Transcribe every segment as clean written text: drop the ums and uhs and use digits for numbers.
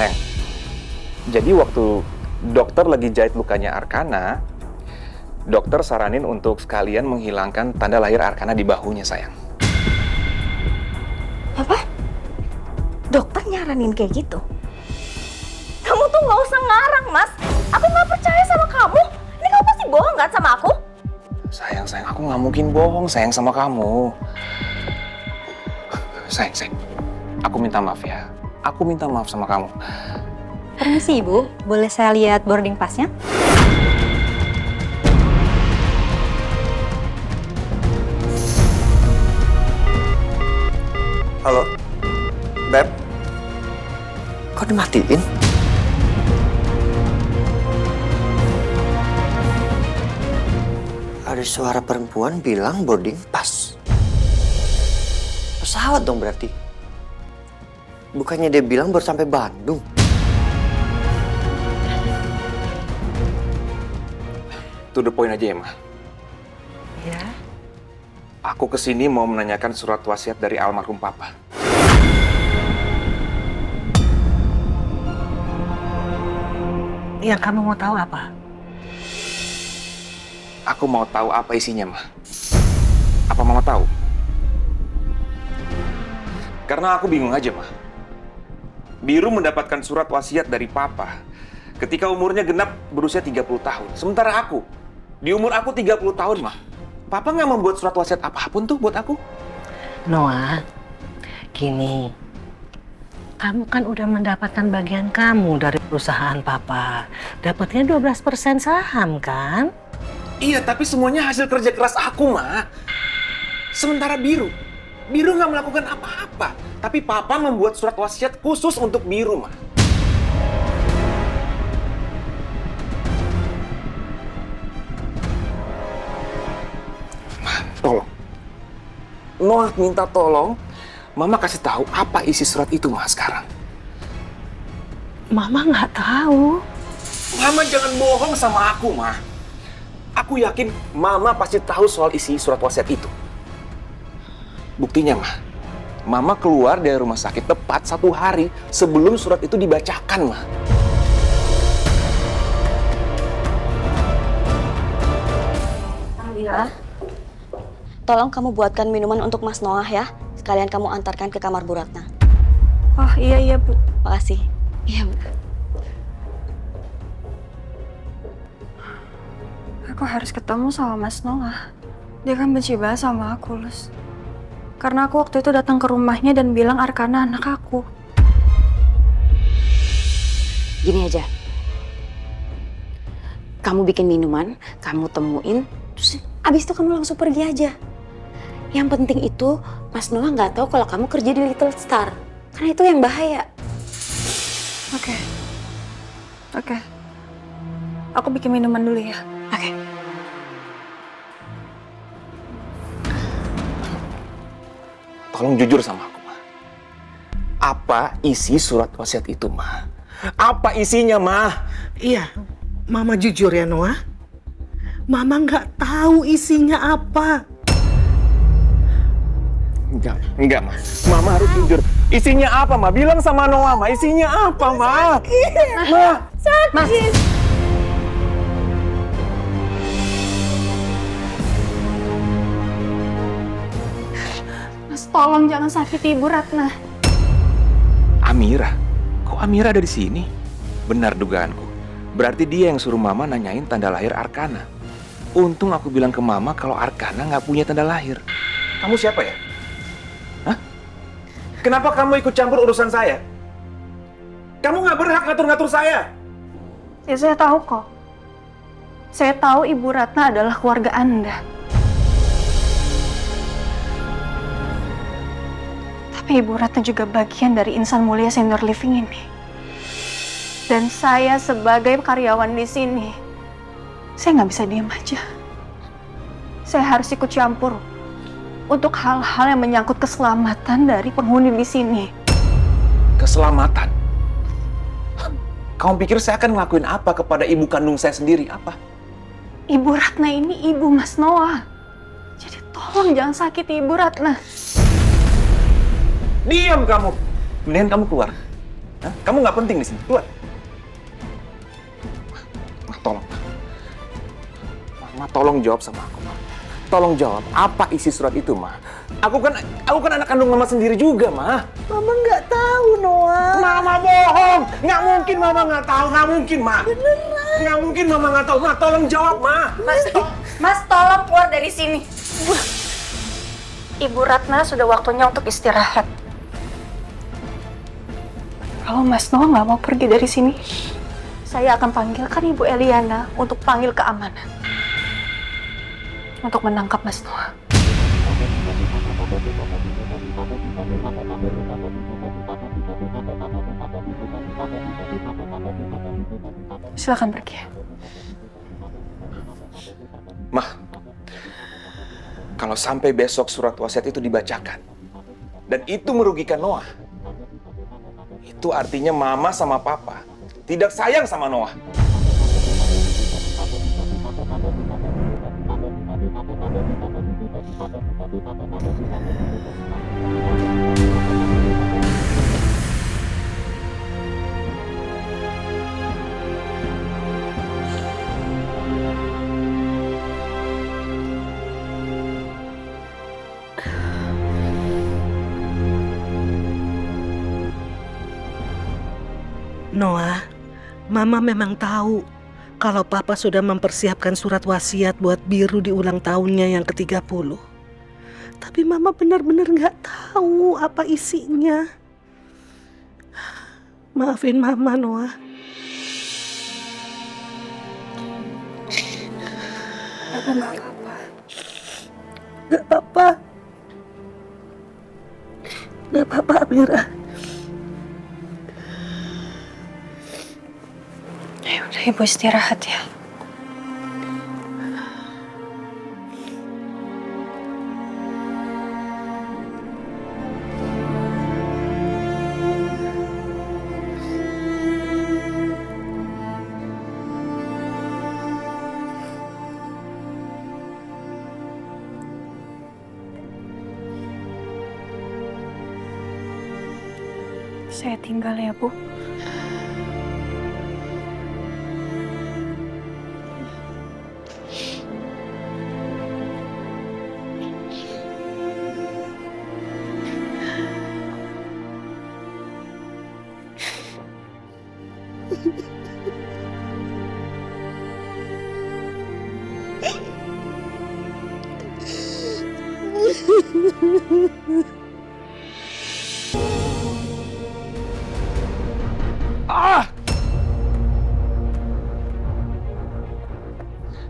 Sayang, jadi waktu dokter lagi jahit lukanya Arkana, dokter saranin untuk sekalian menghilangkan tanda lahir Arkana di bahunya, sayang. Apa? Dokter nyaranin kayak gitu? Kamu tuh nggak usah ngarang, Mas. Aku nggak percaya sama kamu. Ini kamu pasti bohong kan sama aku? Sayang, aku nggak mungkin bohong, sayang, sama kamu. Sayang, aku minta maaf ya. Aku minta maaf sama kamu. Permisi Ibu, boleh saya lihat boarding pass-nya? Halo, Beb. Kok dimatiin? Ada suara perempuan bilang boarding pass. Pesawat dong berarti. Bukannya dia bilang baru sampai Bandung. To the point aja ya, Ma. Ya. Aku kesini mau menanyakan surat wasiat dari almarhum Papa. Yang kamu mau tahu apa? Aku mau tahu apa isinya, Ma. Apa Mama tahu? Karena aku bingung aja, Ma. Biru mendapatkan surat wasiat dari Papa ketika umurnya genap berusia 30 tahun. Sementara aku, di umur aku 30 tahun, Ma. Papa nggak membuat surat wasiat apapun tuh buat aku. Noah, gini. Kamu kan udah mendapatkan bagian kamu dari perusahaan Papa. Dapatnya 12% saham, kan? Iya, tapi semuanya hasil kerja keras aku, Ma. Sementara Biru nggak melakukan apa-apa. Tapi Papa membuat surat wasiat khusus untuk Biru, Ma. Ma, tolong. Noah minta tolong. Mama kasih tahu apa isi surat itu, Ma, sekarang. Mama nggak tahu. Mama jangan bohong sama aku, Ma. Aku yakin Mama pasti tahu soal isi surat wasiat itu. Buktinya, Ma. Mama keluar dari rumah sakit tepat 1 hari sebelum surat itu dibacakan, Ma. Amira, tolong kamu buatkan minuman untuk Mas Noah ya. Sekalian kamu antarkan ke kamar Bu Ratna. Oh iya Bu. Makasih. Iya Bu. Aku harus ketemu sama Mas Noah. Dia kan benci banget sama aku, Lus. Karena aku waktu itu datang ke rumahnya dan bilang Arkana anak aku. Gini aja. Kamu bikin minuman, kamu temuin, terus abis itu kamu langsung pergi aja. Yang penting itu, Mas Noah nggak tahu kalau kamu kerja di Little Star. Karena itu yang bahaya. Oke. Aku bikin minuman dulu ya. Oke. Tolong jujur sama aku, Ma. Apa isi surat wasiat itu, Ma? Apa isinya, Ma? Iya, Mama jujur ya Noah. Mama nggak tahu isinya apa. Enggak, Ma. Mama harus jujur. Isinya apa, Ma? Bilang sama Noah, Ma. Isinya apa, Ma? Ma. Sakit. Mas, tolong jangan sakiti Ibu Ratna. Amira? Kok Amira ada di sini? Benar dugaanku. Berarti dia yang suruh Mama nanyain tanda lahir Arkana. Untung aku bilang ke Mama kalau Arkana nggak punya tanda lahir. Kamu siapa ya? Hah? Kenapa kamu ikut campur urusan saya? Kamu nggak berhak ngatur-ngatur saya. Ya saya tahu kok. Saya tahu Ibu Ratna adalah keluarga Anda. Tapi Ibu Ratna juga bagian dari insan mulia senior living ini. Dan saya sebagai karyawan di sini, saya nggak bisa diam aja. Saya harus ikut campur untuk hal-hal yang menyangkut keselamatan dari penghuni di sini. Keselamatan? Kamu pikir saya akan ngelakuin apa kepada ibu kandung saya sendiri? Apa? Ibu Ratna ini ibu Mas Noah. Jadi tolong jangan sakiti Ibu Ratna. Diam kamu! Mendingan kamu keluar. Hah? Kamu nggak penting di sini. Keluar. Ma, tolong. Ma, tolong jawab sama aku, Ma. Tolong jawab, apa isi surat itu, Ma? Aku kan anak kandung Mama sendiri juga, Ma. Mama nggak tahu, Noah. Mama bohong. Nggak mungkin Mama nggak tahu. Nggak mungkin, Ma. Beneran. Nggak mungkin Mama nggak tahu. Ma, tolong jawab, Ma. Mas, tolong keluar dari sini. Ibu Ratna sudah waktunya untuk istirahat. Kalau Mas Noah nggak mau pergi dari sini, saya akan panggilkan Ibu Eliana untuk panggil keamanan. Untuk menangkap Mas Noah. Silakan pergi. Ma, kalau sampai besok surat wasiat itu dibacakan, dan itu merugikan Noah, itu artinya Mama sama Papa tidak sayang sama Noah. Noah, Mama memang tahu kalau Papa sudah mempersiapkan surat wasiat buat Biru di ulang tahunnya yang ke-30. Tapi Mama benar-benar nggak tahu apa isinya. Maafin Mama, Noah. Gak apa-apa. Gak apa-apa, Amira. Ya udah, Ibu istirahat ya. Saya tinggal ya, Bu.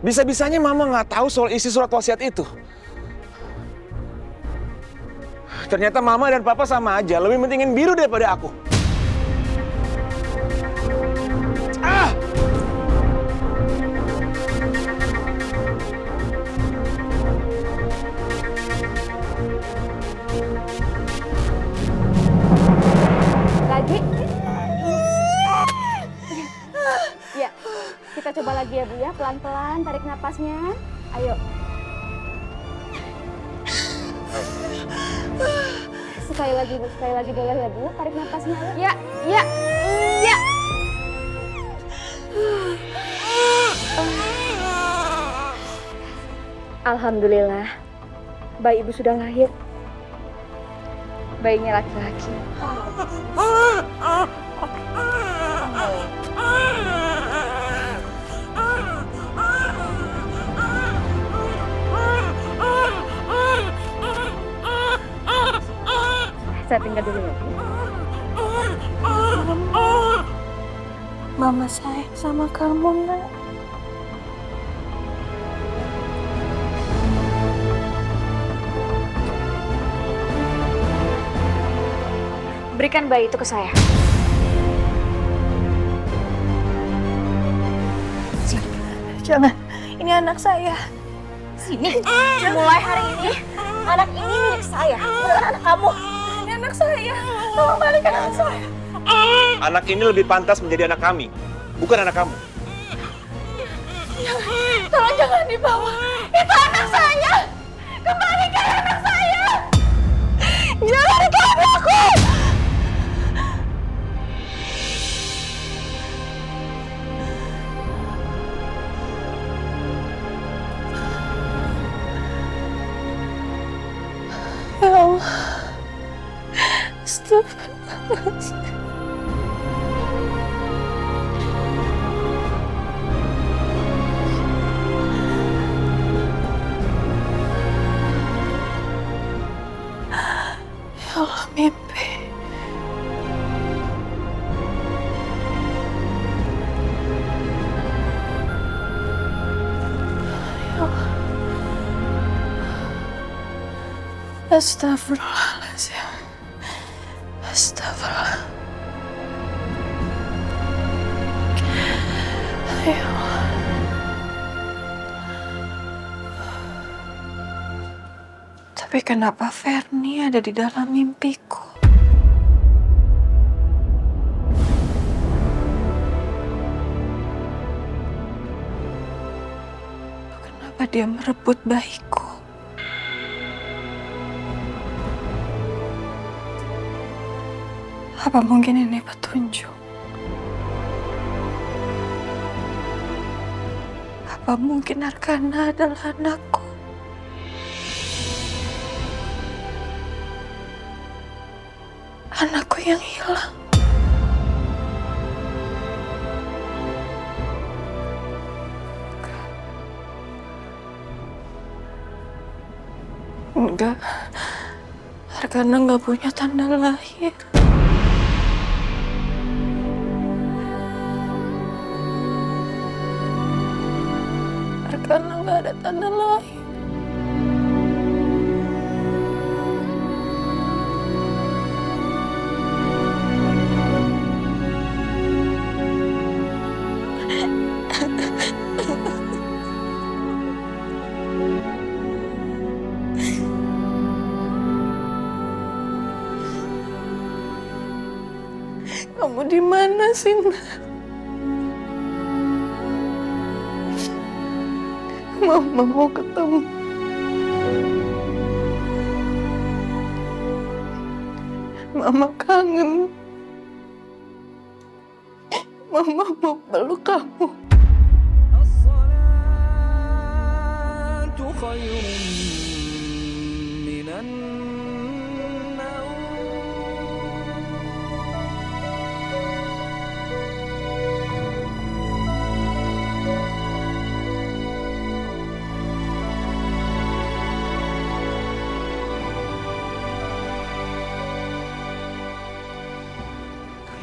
Bisa-bisanya Mama nggak tahu soal isi surat wasiat itu. Ternyata Mama dan Papa sama aja, lebih pentingin Biru daripada aku. Lagi? Ya, kita coba lagi ya Bu ya, pelan-pelan tarik napasnya. Ayo. Sekali lagi boleh ya Bu, tarik napasnya. Ya, ya, ya. Alhamdulillah, bayi Ibu sudah lahir. Bayinya laki-laki. Saya tinggal dulu ya, Bu. Mama sayang sama kamu, Nak. Berikan bayi itu ke saya. Jangan, ini anak saya. Sini. Mulai hari ini, anak ini milik saya, bukan anak kamu. Ini anak saya. Tolong balikan anak saya. Anak ini lebih pantas menjadi anak kami, bukan anak kamu. Tolong jangan dibawa. Itu anak saya. Kembalikan anak saya. Jangan ikut aku. Ya Allah. Astagfirullahaladzim. Ya Allah, mimpi. Ya Allah. Astagfirullahaladzim. Astagfirullah. Ya Allah. Tapi kenapa Fernie ada di dalam mimpiku? Kenapa dia merebut bayiku? Apa mungkin ini petunjuk? Apa mungkin Arkana adalah anakku? Anakku yang hilang. Enggak. Arkana nggak punya tanda lahir. Arkana nggak ada tanda lahir. Kamu di mana sih, Nak? Mama mau ketemu. Mama kangen. Mama mau peluk kamu.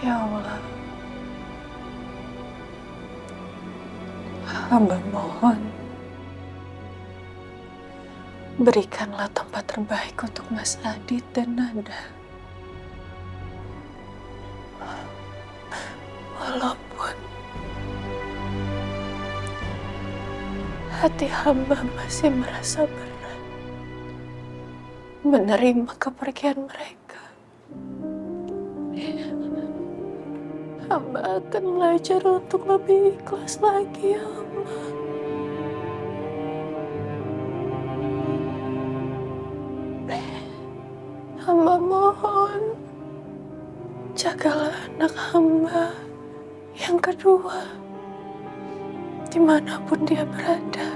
Ya Allah, hamba mohon, berikanlah tempat terbaik untuk Mas Adit dan Nada. Walaupun hati hamba masih merasa berat menerima kepergian mereka. Hamba akan belajar untuk lebih ikhlas lagi, ya Allah. Hamba mohon, jagalah anak hamba yang kedua, dimanapun dia berada.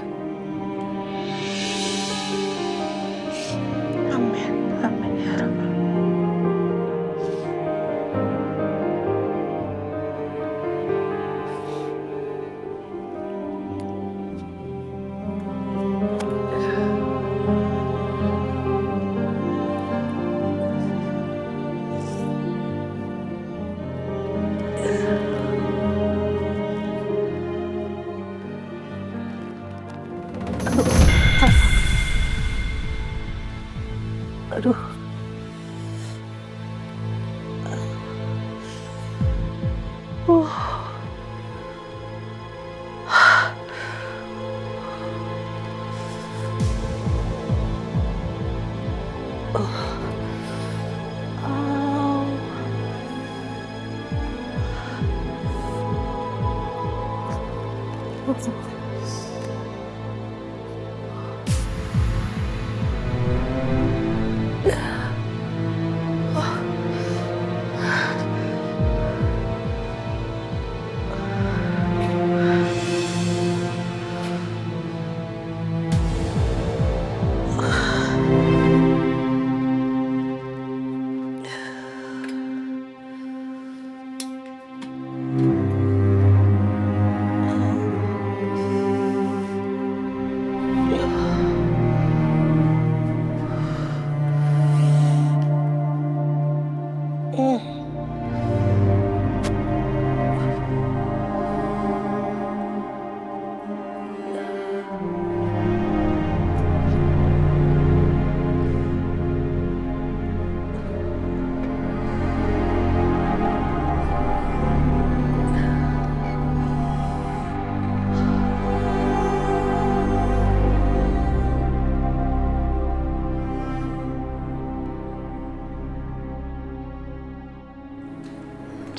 Amin, amin ya Rabbal. Aduh.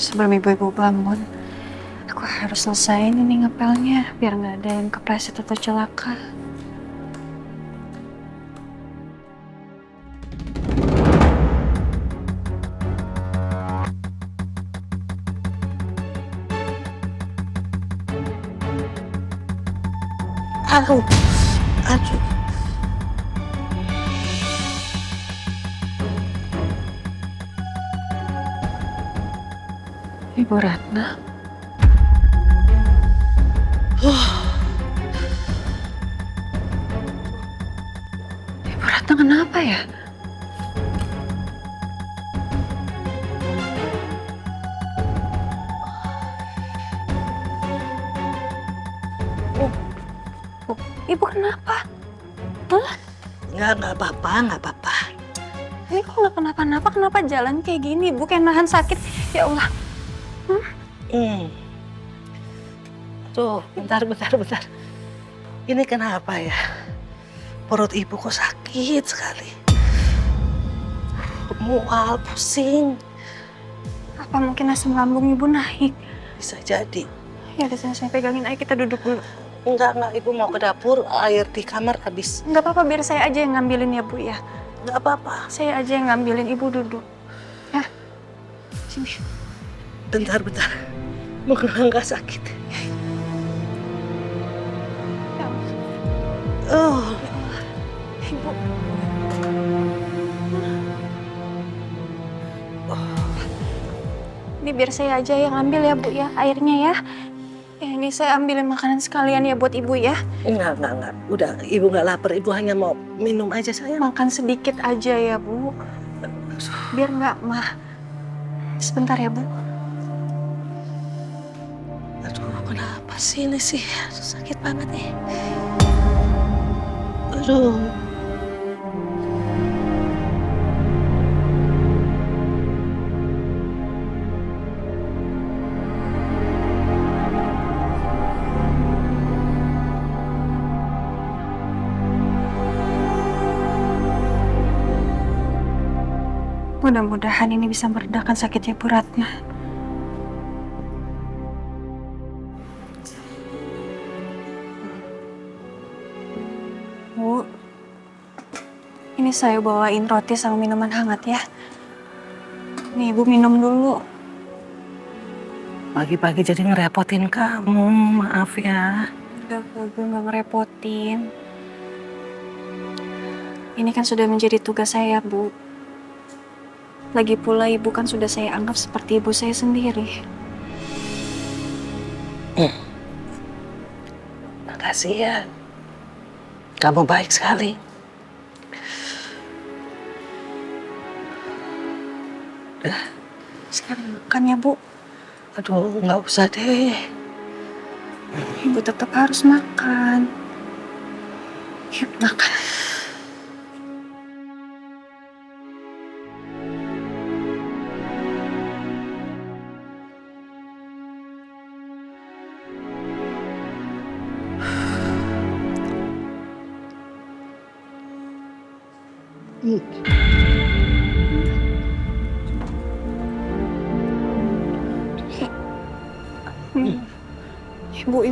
Sebelum ibu-ibu bangun, aku harus selesaiin ini ngepelnya biar nggak ada yang kepleset atau celaka. Aduh, aduh. Ibu Ratna. Ibu Ratna kenapa ya? Ibu kenapa? Hah? Nggak apa-apa, nggak apa-apa. Ini kok nggak kenapa-napa? Kenapa jalan kayak gini? Ibu kayak nahan sakit. Ya Allah. Tuh, bentar. Ini kenapa ya? Perut ibu kok sakit sekali. Mual, pusing. Apa mungkin asam lambung ibu naik? Bisa jadi. Ya udah saya pegangin aja, kita duduk dulu. Enggak, ibu mau ke dapur, air di kamar habis. Nggak apa-apa, biar saya aja yang ngambilin ya Bu ya. Enggak apa-apa. Saya aja yang ngambilin, ibu duduk. Ya, sini. Bentar. Mungkin nggak sakit. Ya Allah. Oh, Ibu. Ini biar saya aja yang ambil ya Bu ya, airnya ya. Ini saya ambilin makanan sekalian ya buat ibu ya. enggak. Udah, ibu nggak lapar. Ibu hanya mau minum aja sayang. Makan sedikit aja ya Bu. Biar nggak mah. Sebentar ya Bu. Aduh, kenapa sih ini sih? Aduh, sakit banget nih. Aduh. Mudah-mudahan ini bisa meredakan sakitnya Bu Ratna. Bu, ini saya bawain roti sama minuman hangat ya. Nih Ibu minum dulu. Pagi-pagi jadi ngerepotin kamu, maaf ya. Udah, Ibu nggak ngerepotin. Ini kan sudah menjadi tugas saya, Bu. Lagi pula ibu kan sudah saya anggap seperti ibu saya sendiri. Makasih ya. Kamu baik sekali. Sekarang makan ya, Bu. Aduh, nggak usah deh. Ibu tetap harus makan. Yuk, makan.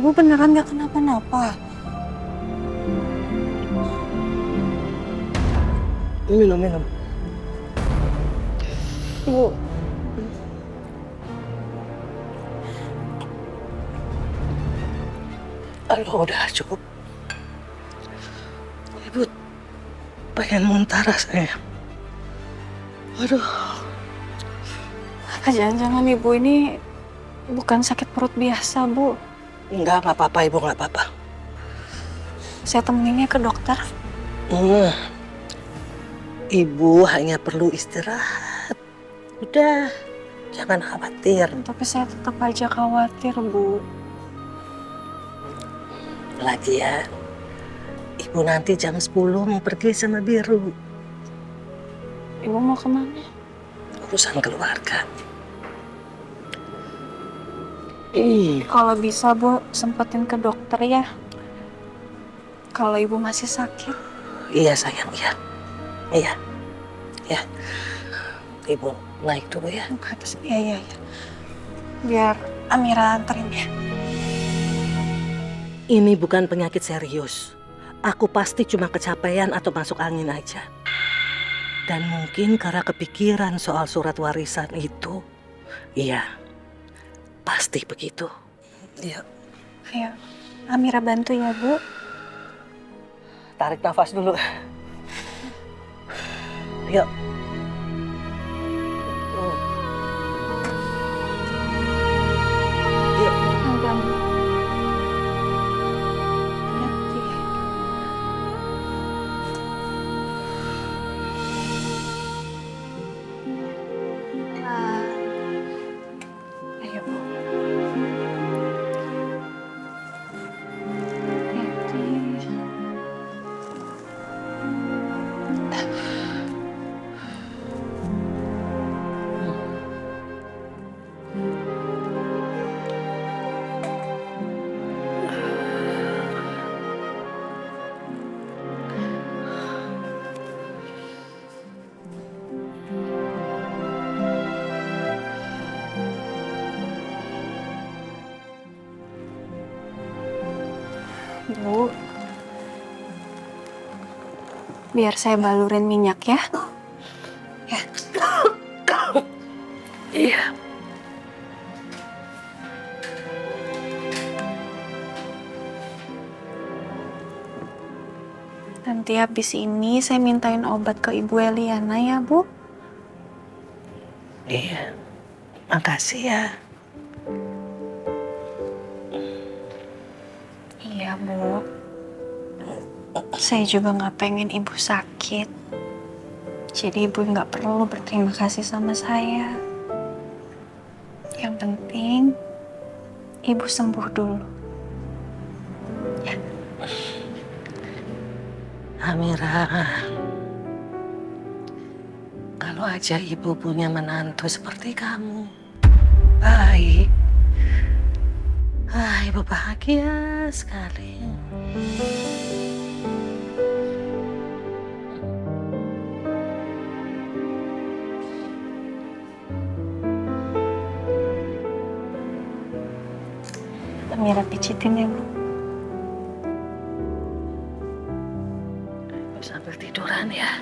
Ibu beneran gak kenapa-napa? Minum. Bu, Aduh, udah cukup. Ibu pengen muntah rasanya. Aduh. apa jangan-jangan ibu ini bukan sakit perut biasa, Bu? Nggak apa-apa, Ibu, nggak apa-apa. Saya temeninnya ke dokter. Ibu hanya perlu istirahat. Udah, jangan khawatir. Tapi saya tetap aja khawatir, Bu. Lagian, Ibu nanti jam 10 mau pergi sama Biru. Ibu mau kemana? Urusan keluarga. Kalau bisa, Bu, sempetin ke dokter ya. Kalau ibu masih sakit. Iya sayang, iya. Iya. Ibu naik dulu ya. Ke atas. Iya. biar Amira anterin ya. Ini bukan penyakit serius. Aku pasti cuma kecapean atau masuk angin aja. Dan mungkin karena kepikiran soal surat warisan itu. Iya, pasti begitu. Iya. Ayo, Amira bantu ya, Bu. Tarik nafas dulu. Yuk. Yuk. Pelan-pelan. Hati. Pelan. Ayo, Bu. Hati. Bu, biar saya balurin minyak ya. Iya. Nanti habis ini saya mintain obat ke Ibu Eliana ya, Bu. Iya. Makasih ya. Iya, Bu. Saya juga nggak pengen Ibu sakit. Jadi Ibu nggak perlu berterima kasih sama saya. Yang penting Ibu sembuh dulu. Amira, kalau aja ibu punya menantu seperti kamu, baik. Ibu bahagia sekali. Amira pijitin ya, Bu. Sambil tiduran ya.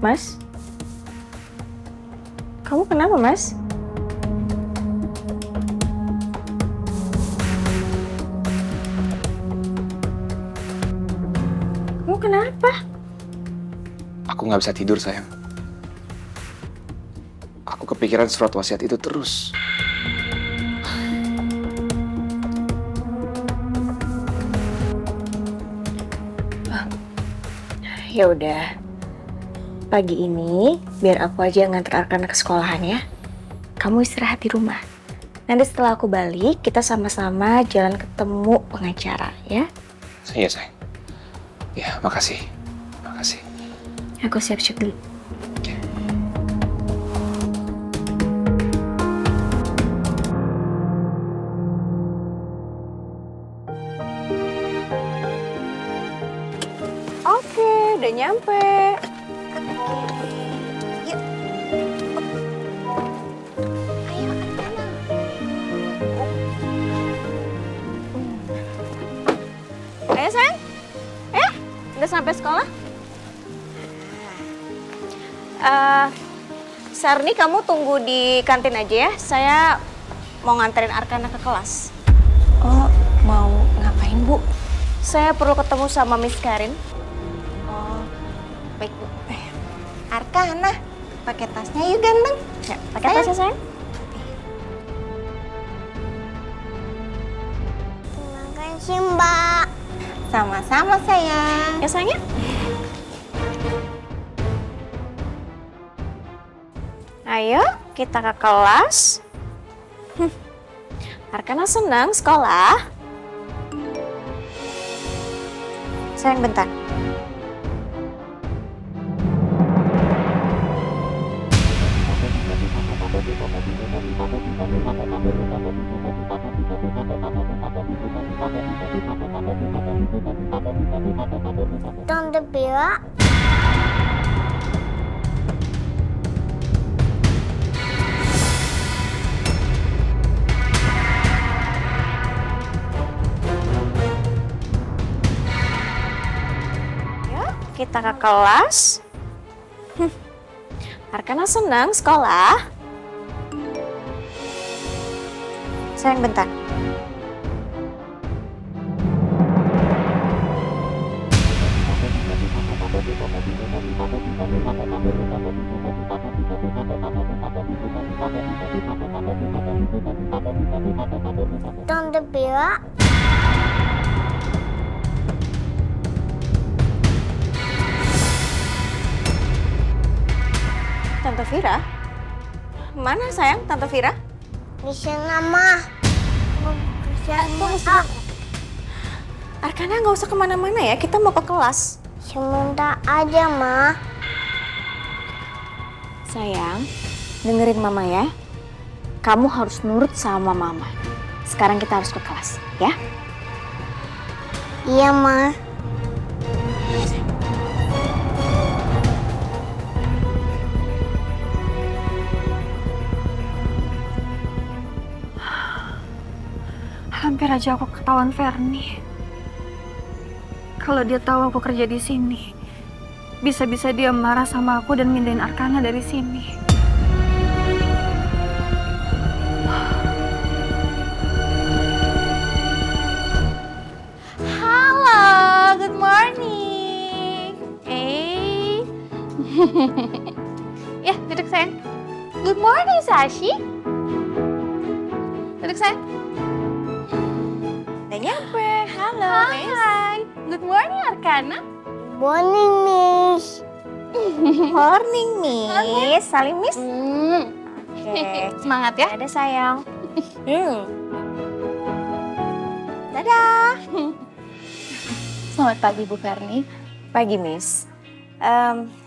Mas? Kamu kenapa, Mas? Kamu kenapa? Aku nggak bisa tidur, sayang. Aku kepikiran surat wasiat itu terus. Ya udah. Pagi ini biar aku aja yang nganter Arkana ke sekolahan ya. Kamu istirahat di rumah. Nanti setelah aku balik, kita sama-sama jalan ketemu pengacara ya. Iya, sayang. Ya, makasih. Makasih. Aku siap-siap dulu. Oke, udah nyampe. Yuk. Ayo, Arkana. Ayo, sayang. Ayo, udah sampai sekolah? Sarni, kamu tunggu di kantin aja ya. Saya mau nganterin Arkana ke kelas. Oh, mau ngapain, Bu? Saya perlu ketemu sama Miss Karin. Oh, baik, Bu. Arkana, pakai tasnya yuk, ganteng. Ya, pakai tasnya, sayang. Terima kasih, Mbak. Sama-sama, sayang. Ya, sayang ya? Ayo, kita ke kelas. Arkana senang sekolah. Sayang bentar. Tante Bella. Kita ke kelas. Arkana senang sekolah. Sayang bentar. Tante Bella. Tante Vira? Mana sayang Tante Vira? Di sana, Ma. Tunggu. Arkana nggak usah kemana-mana ya, kita mau ke kelas. Sebentar aja, Ma. Sayang, dengerin mama ya. Kamu harus nurut sama mama. Sekarang kita harus ke kelas, ya? Iya, Ma. Hampir aja aku ketahuan Fernie. Kalau dia tahu aku kerja di sini, bisa-bisa dia marah sama aku dan mindahin Arkana dari sini. Halo, good morning. Ya, duduk sayang. Good morning, Sashi. Duduk sayang. Udah nyampe. Halo, Miss. Hai. Good morning, Arkana. Morning, Miss. Morning, Miss. Salim, Miss. Oke. Semangat ya. Dadah, sayang. Dadah. Selamat pagi, Bu Fernie. Pagi, Miss.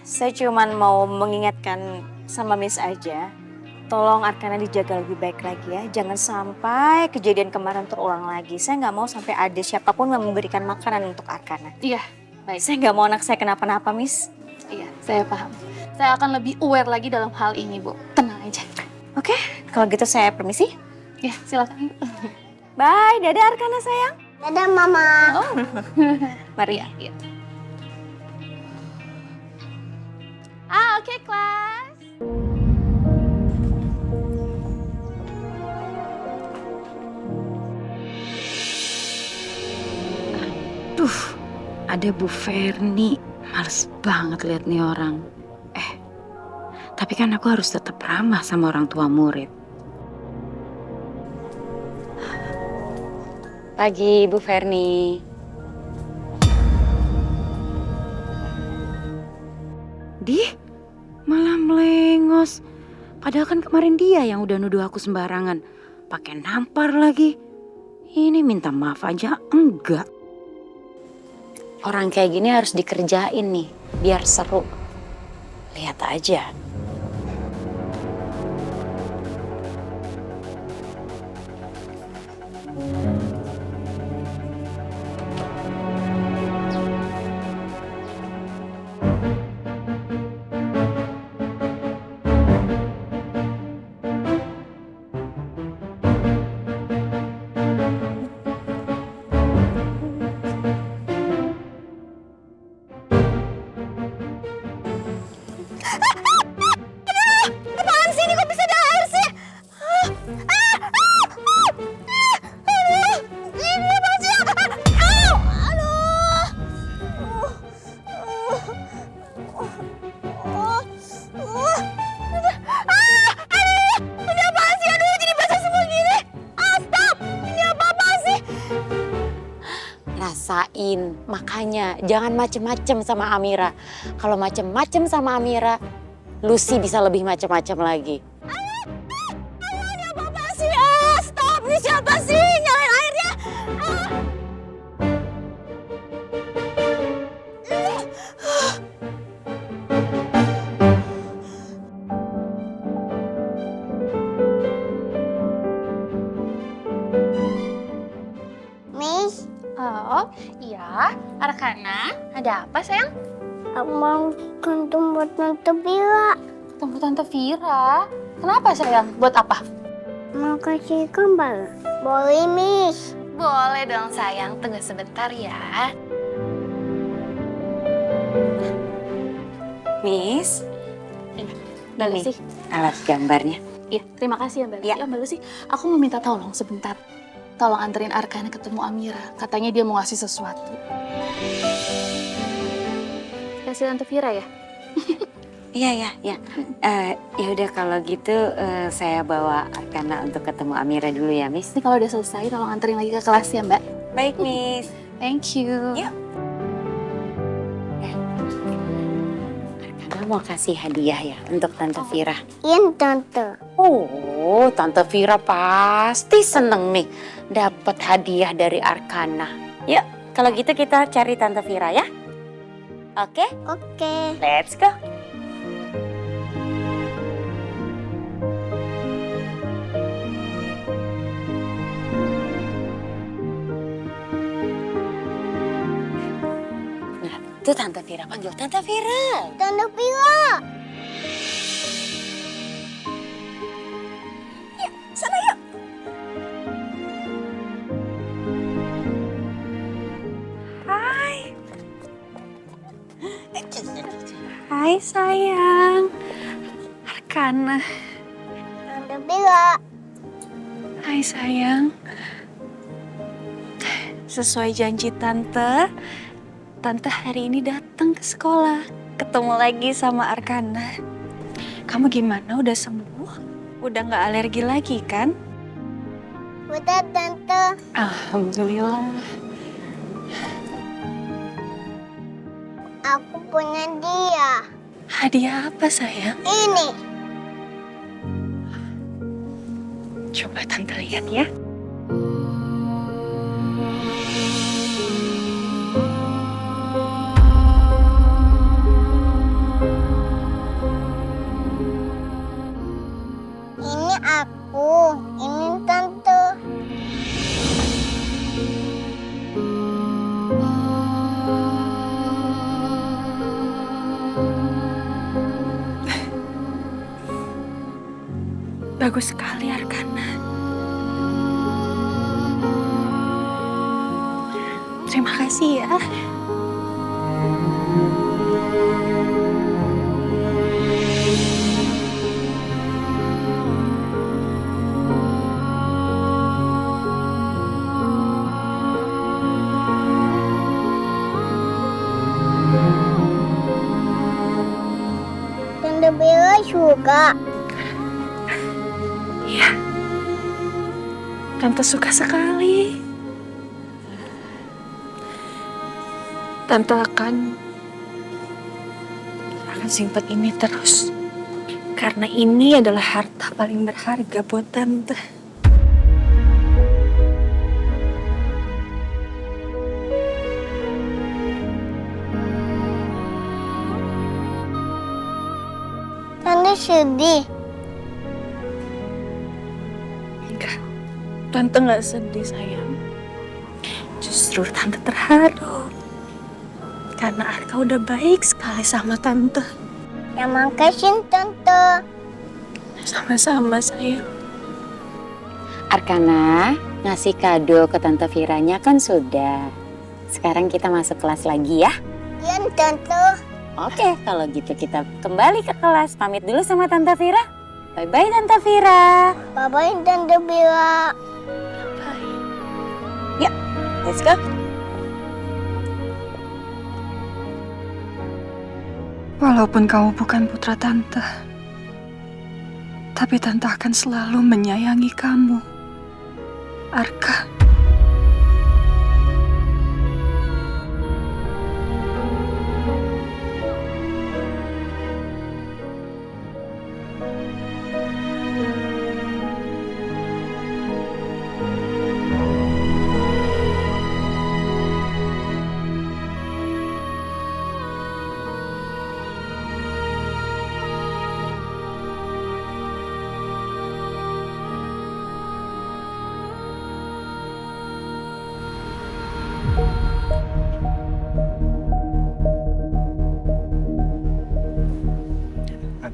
Saya cuma mau mengingatkan sama Miss aja. Tolong Arkana dijaga lebih baik lagi ya. Jangan sampai kejadian kemarin terulang lagi. Saya nggak mau sampai ada siapapun yang memberikan makanan untuk Arkana. Iya, baik. Saya nggak mau anak saya kenapa-napa, Miss. Iya, saya paham. Saya akan lebih aware lagi dalam hal ini, Bu. Tenang aja. Oke, kalau gitu saya permisi. Ya, silakan. Bye, dadah Arkana sayang. Dadah, Mama. Mari ya. Iya. Oke, kelas. Duh, ada Bu Fernie. Males banget lihat nih orang. Tapi kan aku harus tetap ramah sama orang tua murid. Pagi, Bu Fernie. Malah melengos. Padahal kan kemarin dia yang udah nuduh aku sembarangan. Pakai nampar lagi. Ini minta maaf aja enggak. Orang kayak gini harus dikerjain nih, biar seru. Lihat aja. Apaan sih ini kok bisa ada air sih? Ini apaan sih? Aduh. Ini apaan sih? Aduh, jadi basah semua gini. Stop. Ini apa-apaan sih? Rasain, makanya jangan macem-macem sama Amira. Kalau macem-macem sama Amira, Lucy bisa lebih macem-macem lagi. Ini apa-apaan sih? Stop. Ini siapa sih? Nyalain airnya. Wah, Arkana, ada apa sayang? Aku mau kantung buat Tante Bila. Tunggu Tante Vira. Kenapa sayang? Buat apa? Mau kasih gambar. Boleh, Miss? Boleh dong sayang, tunggu sebentar ya. Miss, Mbak Ini. Lucy. alat gambarnya. Iya, terima kasih ya Mbak Lucy. Ya. Mbak Lucy, aku mau minta tolong sebentar. Tolong anterin Arkana ketemu Amira. Katanya dia mau ngasih sesuatu. Kasih Tante Vira ya? Iya. Ya udah kalau gitu saya bawa Arkana untuk ketemu Amira dulu ya, Miss. Ini kalau udah selesai, tolong anterin lagi ke kelas ya Mbak. Baik, Miss. Thank you. Yuk. Arkana mau kasih hadiah ya untuk Tante Vira. Iya, Tante. Oh, Tante Vira pasti seneng nih dapat hadiah dari Arkana. Yuk, kalau gitu kita cari Tante Vira ya. Oke, Oke. let's go. Nah, tuh Tante Vira, panggil Tante Vira. Tante Bila. Sana yuk. Hai sayang. Arkana. Tante Bila. Hai sayang. Sesuai janji Tante, Tante hari ini datang ke sekolah. Ketemu lagi sama Arkana. Kamu gimana? Udah sembuh? Udah nggak alergi lagi kan? Udah, Tante. Alhamdulillah. Aku punya dia. Hadiah apa sayang? Ini. Coba Tante lihat ya. Ini aku. Ini Tante. Bagus sekali Arkana. Terima kasih ya. Tante Bila suka. Iya. Tante suka sekali. Tante akan simpan ini terus. Karena ini adalah harta paling berharga buat Tante. Tante sedih. Enggak. Tante nggak sedih sayang. Justru Tante terharu. Karena Arka udah baik sekali sama Tante. Terima kasih, Tante. Sama-sama sayang. Arkana, ngasih kado ke Tante Viranya kan sudah. Sekarang kita masuk kelas lagi ya. Iya, Tante. Oke, kalau gitu kita kembali ke kelas. Pamit dulu sama Tante Vira. Bye-bye Tante Vira. Bye-bye, Tante Bila. Let's go. Walaupun kamu bukan putra Tante, tapi Tante akan selalu menyayangi kamu, Arka.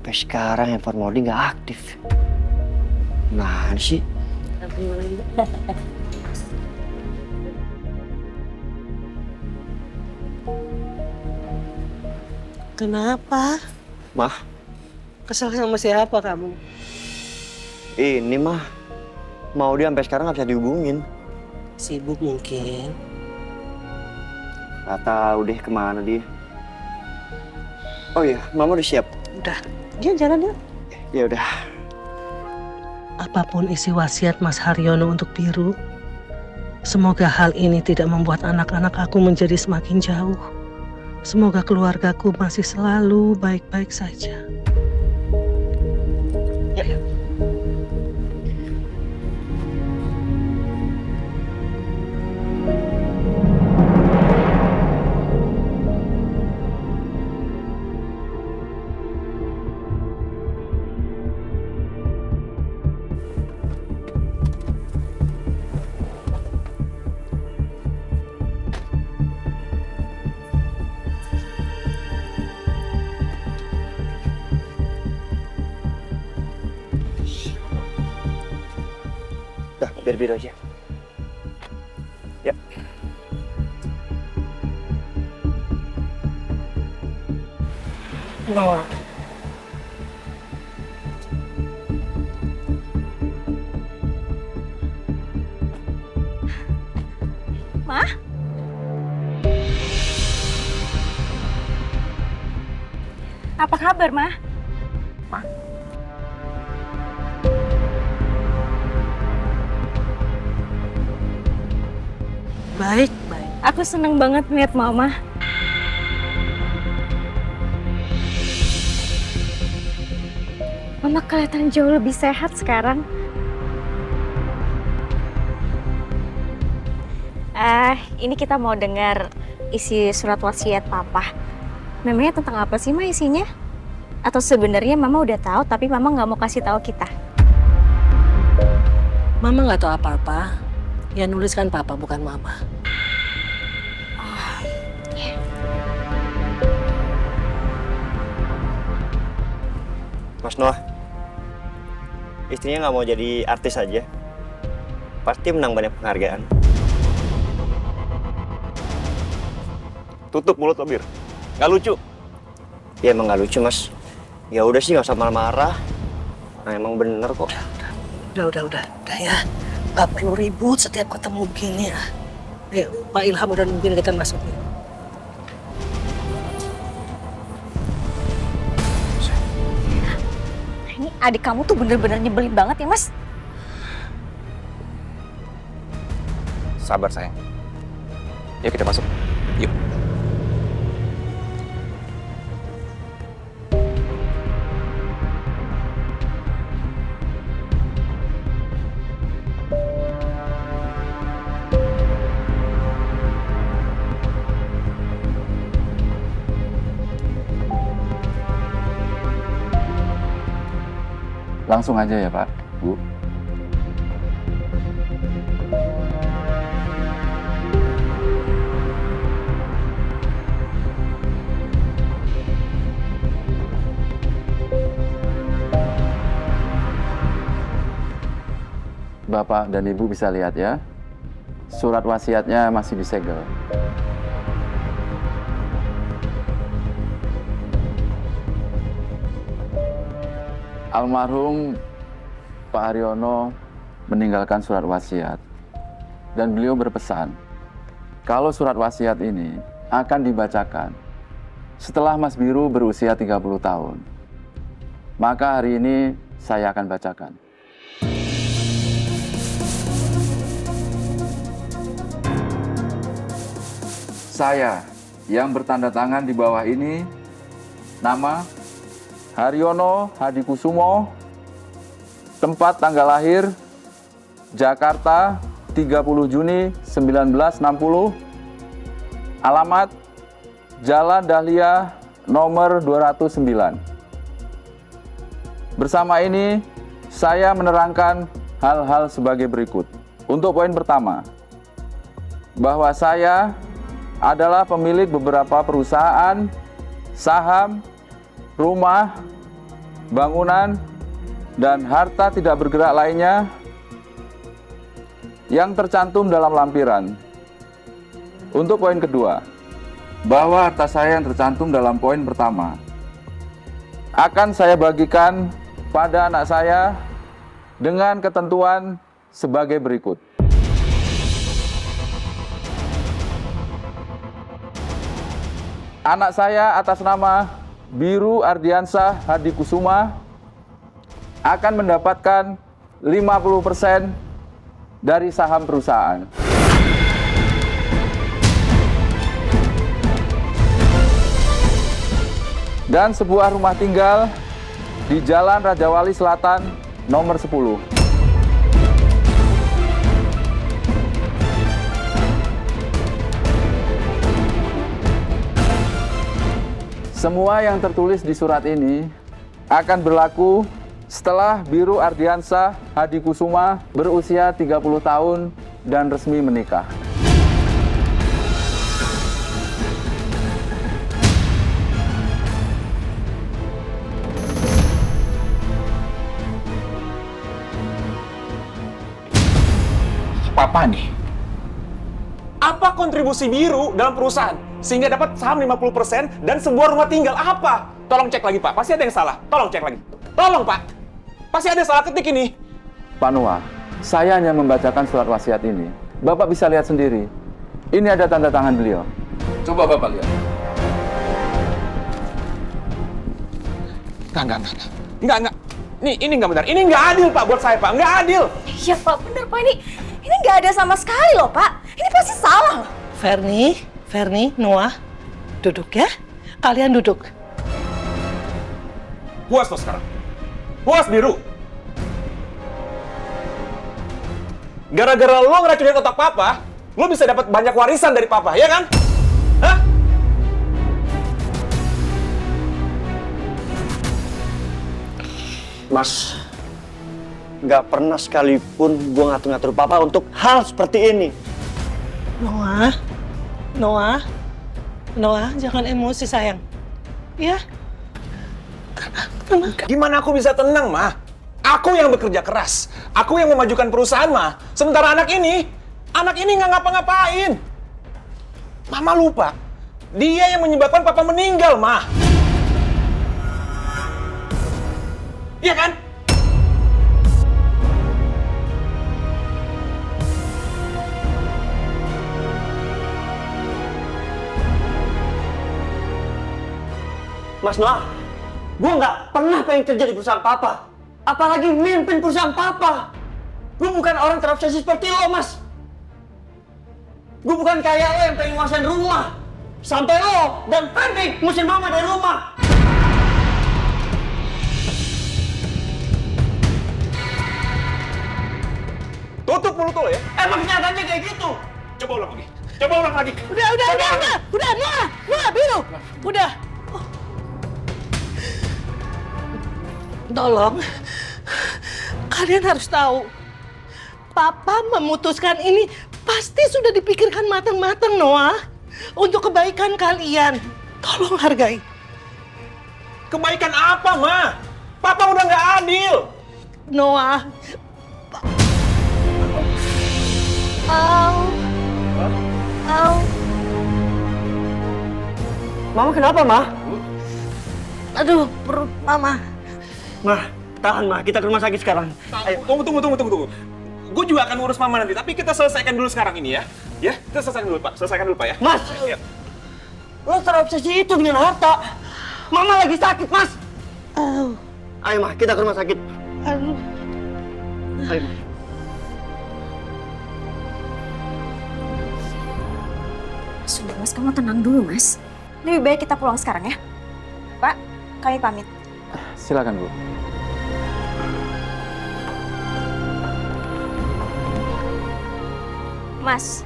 Sampai sekarang handphone Maudi nggak aktif. Nah sih. Kenapa? Mah, Kesel sama siapa kamu? ini mah Maudi sampai sekarang nggak bisa dihubungin. Sibuk mungkin. Gak tahu deh kemana dia. Oh iya, Mama udah siap. Udah, dia jalan yuk. Ya udah. Apapun isi wasiat Mas Haryono untuk Biru, semoga hal ini tidak membuat anak-anak aku menjadi semakin jauh. Semoga keluargaku masih selalu baik-baik saja. Ya. Udah, biar Biru aja. Ya. Nah. Ma? Apa kabar, Ma? Baik, baik. Aku seneng banget ngeliat Mama. Mama kelihatan jauh lebih sehat sekarang. Ini kita mau dengar isi surat wasiat Papa. Memangnya tentang apa sih, Ma, isinya? Atau sebenarnya Mama udah tahu, tapi Mama nggak mau kasih tahu kita? Mama nggak tahu apa-apa. Yang nulis kan Papa, bukan Mama. Mas Noah, istrinya nggak mau jadi artis aja. Pasti menang banyak penghargaan. Tutup mulut lo, Bir. Nggak lucu. Ya emang nggak lucu, Mas. Ya udah sih, nggak usah marah-marah. Nah, emang bener kok. Udah ya. Gak perlu ribut setiap ketemu begini ya. Ayo, Pak Ilham udah nungguin, kita masuk. Ini adik kamu tuh bener-bener nyebelin banget ya, Mas. Sabar, sayang. Yuk kita masuk. Yuk. Langsung aja ya Pak, Bu. Bapak dan Ibu bisa lihat ya, surat wasiatnya masih disegel. Almarhum Pak Haryono meninggalkan surat wasiat dan beliau berpesan kalau surat wasiat ini akan dibacakan setelah Mas Biru berusia 30 tahun. Maka hari ini saya akan bacakan. Saya yang bertanda tangan di bawah ini, nama Haryono Hadikusumo, tempat tanggal lahir Jakarta 30 Juni 1960, alamat Jalan Dahlia nomor 209. Bersama ini saya menerangkan hal-hal sebagai berikut. Untuk poin pertama, bahwa saya adalah pemilik beberapa perusahaan, saham, rumah, bangunan, dan harta tidak bergerak lainnya yang tercantum dalam lampiran. Untuk poin kedua, bahwa harta saya yang tercantum dalam poin pertama akan saya bagikan pada anak saya dengan ketentuan sebagai berikut. Anak saya atas nama Biru Ardiansah Hadikusuma akan mendapatkan 50% dari saham perusahaan. Dan sebuah rumah tinggal di Jalan Raja Wali Selatan nomor 10. Semua yang tertulis di surat ini akan berlaku setelah Biru Ardiansah Hadikusuma berusia 30 tahun dan resmi menikah. Papa nih, apa kontribusi Biru dalam perusahaan sehingga dapat saham 50% dan sebuah rumah tinggal? Apa? Tolong cek lagi, Pak. Pasti ada yang salah. Tolong cek lagi. Tolong, Pak. Pasti ada yang salah ketik ini. Pak Noah, saya hanya membacakan surat wasiat ini. Bapak bisa lihat sendiri. Ini ada tanda tangan beliau. Coba Bapak lihat. Enggak. Ini enggak benar. Ini enggak adil, Pak, buat saya, Pak. Enggak adil. Iya Pak, bener Pak, ini nggak ada sama sekali loh Pak. Ini pasti salah. Ferni, Noah, duduk ya. Kalian duduk. Puas lo sekarang. Puas, Biru. Gara-gara lo ngeracunin otak Papa, lo bisa dapat banyak warisan dari Papa, ya kan? Hah? Mas, nggak pernah sekalipun gue ngatur-ngatur Papa untuk hal seperti ini. Noah, jangan emosi sayang. Ya? Tenang. Gimana aku bisa tenang, Ma? Aku yang bekerja keras. Aku yang memajukan perusahaan, Ma. Sementara anak ini nggak ngapa-ngapain. Mama lupa. Dia yang menyebabkan Papa meninggal, Ma. Iya kan? Mas Noah, gue nggak pernah pengen kerja di perusahaan Papa. Apalagi mimpin perusahaan Papa. Gue bukan orang terobsesi seperti lo, Mas. Gue bukan kayak lo yang pengen nguasain rumah. Sampai lo dan Febri ngusir Mama dari rumah. Tutup mulut lo ya. Emang kenyataannya kayak gitu. Coba ulang lagi. Udah, Noah, Biru. Udah. Tolong, kalian harus tahu, Papa memutuskan ini pasti sudah dipikirkan matang-matang, Noah, untuk kebaikan kalian. Tolong hargai. Kebaikan apa, Ma? Papa udah nggak adil. Noah. Mama kenapa, Ma? Aduh, perut Mama. Ma, tahan, Ma. Kita ke rumah sakit sekarang. Ayo. Tunggu. Gue juga akan ngurus Mama nanti, tapi kita selesaikan dulu sekarang ini ya. Ya, kita selesaikan dulu, Pak. Ya. Mas, lo terobsesi itu dengan harta. Mama lagi sakit, Mas. Ayo, Ma. Kita ke rumah sakit. Ayo, Ma. Sudah Mas, kamu tenang dulu Mas. Lebih baik kita pulang sekarang ya. Pak, kami pamit. Silakan, Bu. Mas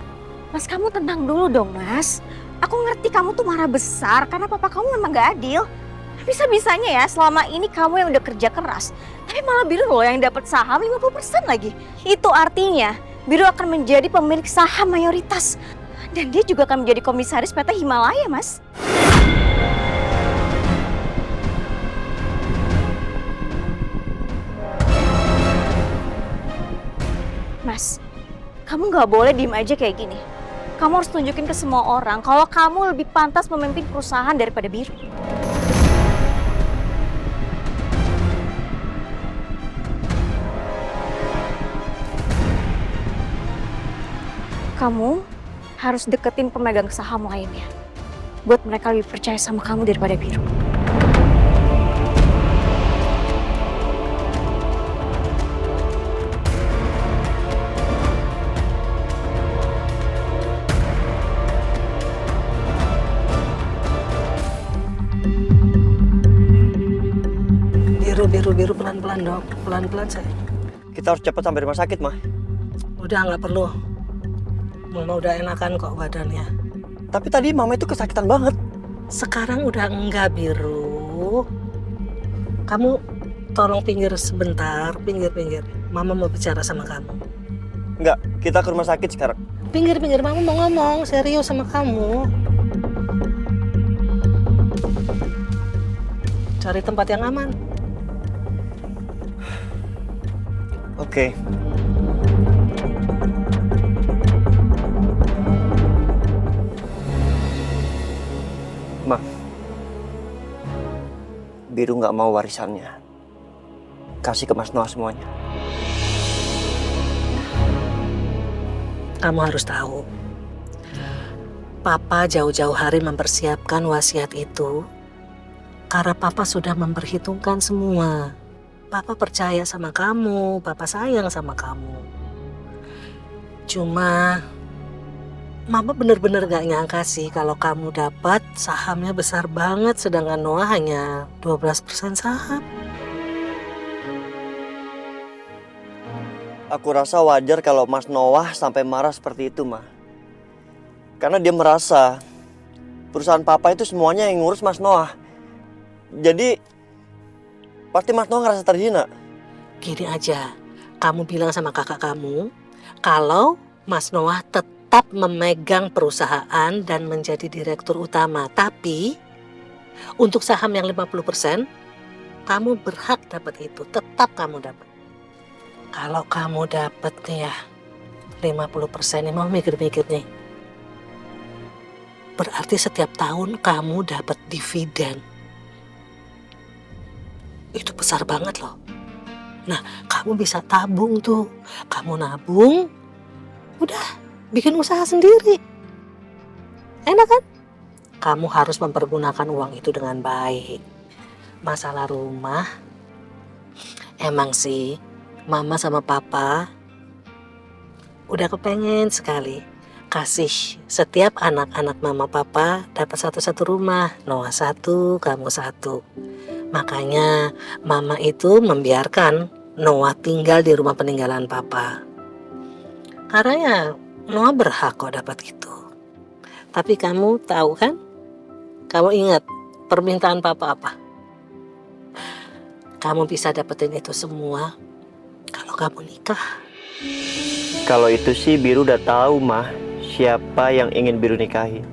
kamu tenang dulu dong Mas. Aku ngerti kamu tuh marah besar karena papa kamu memang gak adil. Bisa-bisanya ya selama ini kamu yang udah kerja keras. Tapi malah Biru loh yang dapat saham 50% lagi. Itu artinya Biru akan menjadi pemilik saham mayoritas. Dan dia juga akan menjadi komisaris PT Himalaya, Mas. Mas, kamu nggak boleh diem aja kayak gini. Kamu harus tunjukin ke semua orang kalau kamu lebih pantas memimpin perusahaan daripada Biru. Kamu harus deketin pemegang saham lainnya. Buat mereka lebih percaya sama kamu daripada Biru. Biru pelan-pelan dong, pelan-pelan saya. Kita harus cepat sampai rumah sakit, Ma. Udah nggak perlu. Mama udah enakan kok badannya. Tapi tadi Mama itu kesakitan banget. Sekarang udah enggak, Biru. Kamu tolong pinggir sebentar, pinggir. Mama mau bicara sama kamu. Enggak, kita ke rumah sakit sekarang. Pinggir, Mama mau ngomong serius sama kamu. Cari tempat yang aman. Oke. Ma, Biru nggak mau warisannya. Kasih ke Mas Noah semuanya. Kamu harus tahu, Papa jauh-jauh hari mempersiapkan wasiat itu karena Papa sudah memperhitungkan semua. Papa percaya sama kamu, Papa sayang sama kamu. Cuma Mama bener-bener gak nyangka sih kalau kamu dapat sahamnya besar banget sedangkan Noah hanya 12% saham. Aku rasa wajar kalau Mas Noah sampai marah seperti itu, Ma. Karena dia merasa perusahaan Papa itu semuanya yang ngurus Mas Noah. Jadi pasti Mas Noah ngerasa terhina. Gini aja, kamu bilang sama kakak kamu kalau Mas Noah tetap memegang perusahaan dan menjadi direktur utama. Tapi untuk saham yang 50%, kamu berhak dapat itu. Tetap kamu dapat. Kalau kamu dapat nih ya 50%, mau mikir-mikir nih. Berarti setiap tahun kamu dapat dividen. Itu besar banget loh. Nah, kamu bisa tabung tuh. Kamu nabung, udah bikin usaha sendiri. Enak kan? Kamu harus mempergunakan uang itu dengan baik. Masalah rumah, emang sih Mama sama Papa udah kepengen sekali kasih setiap anak-anak Mama Papa dapat satu-satu rumah. Noah 1, kamu 1. Makanya Mama itu membiarkan Noah tinggal di rumah peninggalan Papa. Karena ya Noah berhak kok dapat itu. Tapi kamu tahu kan? Kamu ingat permintaan Papa apa? Kamu bisa dapetin itu semua kalau kamu nikah. Kalau itu sih Biru udah tahu, Ma, siapa yang ingin Biru nikahi.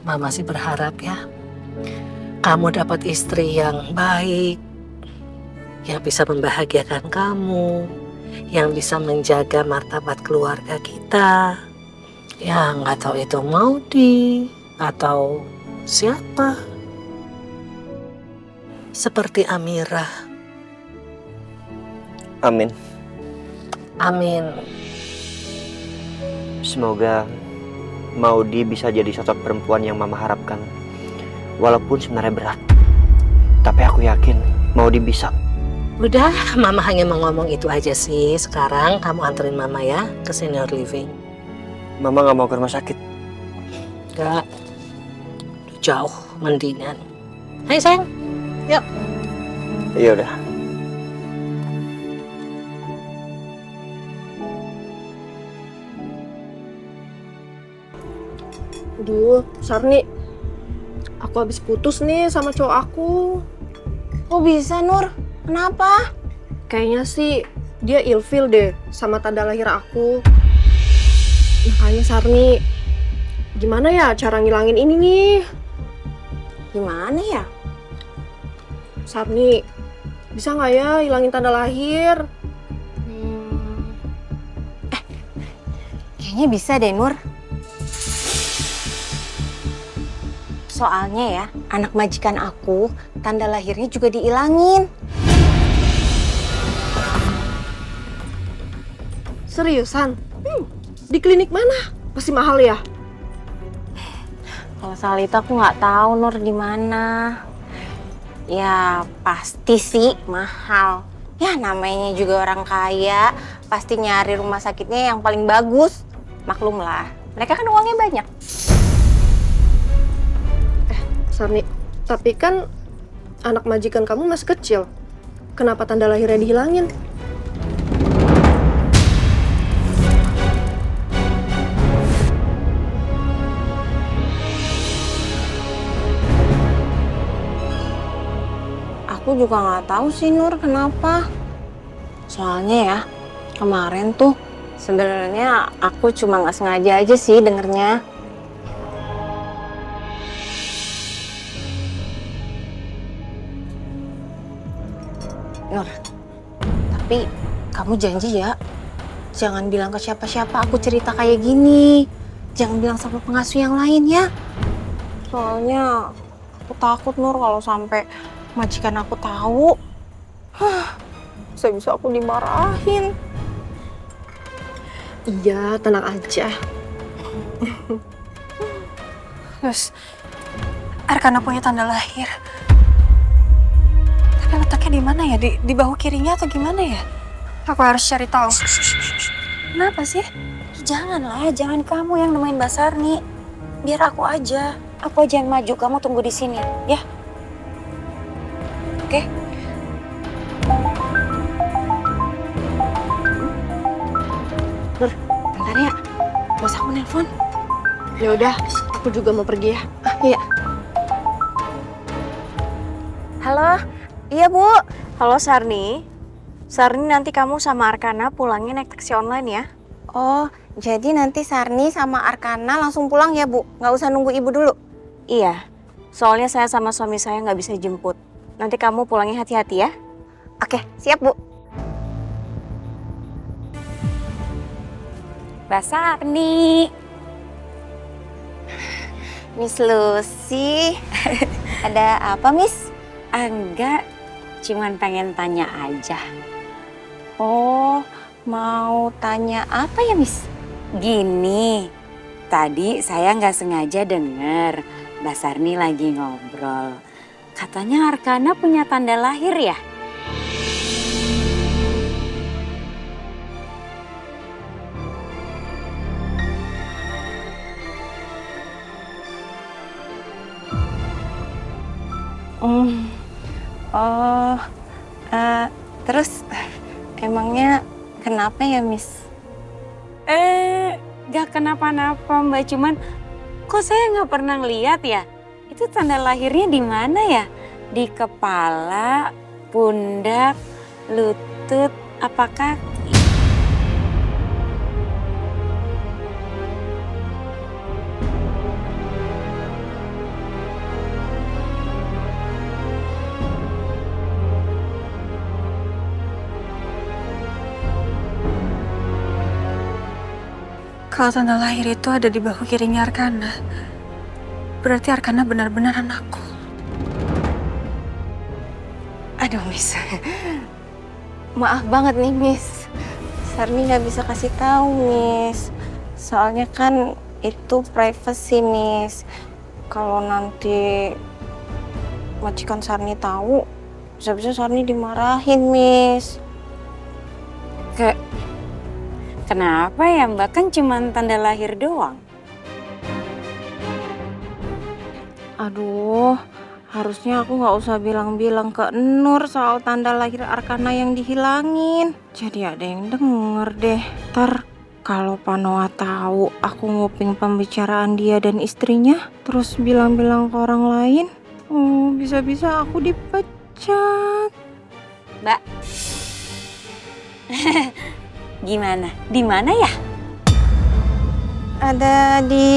Mama sih berharap ya kamu dapat istri yang baik, yang bisa membahagiakan kamu, yang bisa menjaga martabat keluarga kita. Ya nggak tahu itu Maudi atau siapa. Seperti Amirah. Amin. Amin. Semoga Maudi bisa jadi sosok perempuan yang Mama harapkan. Walaupun sebenarnya berat. Tapi aku yakin Maudi bisa. Udah, Mama hanya mau ngomong itu aja sih. Sekarang kamu anterin Mama ya ke senior living. Mama gak mau ke rumah sakit. Enggak. Jauh, mendingan. Hai sayang, yuk. Iya udah. Aduh, Sarni, aku habis putus nih sama cowok aku. Kok bisa, Nur? Kenapa? Kayaknya sih dia ilfil deh sama tanda lahir aku. Makanya Sarni, gimana ya cara ngilangin ini nih? Gimana ya? Sarni, bisa nggak ya hilangin tanda lahir? Kayaknya bisa deh, Nur. Soalnya ya, anak majikan aku, tanda lahirnya juga diilangin. Seriusan? Di klinik mana? Pasti mahal ya? Kalau soal itu aku nggak tahu, Nur, di mana. Ya, pasti sih mahal. Ya, namanya juga orang kaya, pasti nyari rumah sakitnya yang paling bagus. Maklum lah, mereka kan uangnya banyak. Sarni, tapi kan anak majikan kamu masih kecil. Kenapa tanda lahirnya dihilangin? Aku juga nggak tahu sih, Nur, kenapa. Soalnya ya, kemarin tuh sebenarnya aku cuma nggak sengaja aja sih dengernya. Nur, tapi kamu janji ya, jangan bilang ke siapa-siapa aku cerita kayak gini. Jangan bilang sama pengasuh yang lain ya. Soalnya aku takut, Nur, kalau sampai majikan aku tahu. Bisa-bisa aku dimarahin. Iya, tenang aja. Terus, Arkana punya tanda lahir. Tapi letaknya di mana ya? Di bahu kirinya atau gimana ya? Aku harus cari tahu. Kenapa sih? Janganlah, jangan kamu yang nemuin Mbak Sarni. Biar aku aja. Aku aja yang maju, kamu tunggu di sini, ya. Oke? Nur, bentar ya. Bos aku nelpon. Ya udah, aku juga mau pergi ya. Iya. Halo, iya Bu. Halo Sarni. Sarni, nanti kamu sama Arkana pulangnya naik taksi online ya. Oh, jadi nanti Sarni sama Arkana langsung pulang ya, Bu? Nggak usah nunggu ibu dulu? Iya, soalnya saya sama suami saya nggak bisa jemput. Nanti kamu pulangnya hati-hati ya. Oke, siap, Bu. Mbak Sarni. Miss Lucy. Ada apa, Miss? Enggak, cuman pengen tanya aja. Oh, mau tanya apa ya, Miss? Gini, tadi saya nggak sengaja denger Mbak Sarni lagi ngobrol. Katanya Arkana punya tanda lahir ya? Oh, terus emangnya kenapa ya, Miss? Gak kenapa-napa Mbak, cuman kok saya nggak pernah ngeliat ya? Itu tanda lahirnya di mana ya? Di kepala, pundak, lutut, apa kaki? Kalau tanda lahir itu ada di bahu kirinya Arkana, berarti Arkana benar-benar anakku. Aduh, Miss. Maaf banget nih, Miss. Sarni nggak bisa kasih tahu, Miss. Soalnya kan itu privacy, Miss. Kalau nanti majikan Sarni tahu, bisa-bisa Sarni dimarahin, Miss. Kenapa ya Mbak? Kan cuma tanda lahir doang. Aduh, harusnya aku nggak usah bilang-bilang ke Nur soal tanda lahir Arkana yang dihilangin. Jadi ada yang denger deh. Ntar kalau Pak Noah tahu aku nguping pembicaraan dia dan istrinya, terus bilang-bilang ke orang lain, bisa-bisa aku dipecat. Mbak, gimana? Di mana ya? Ada di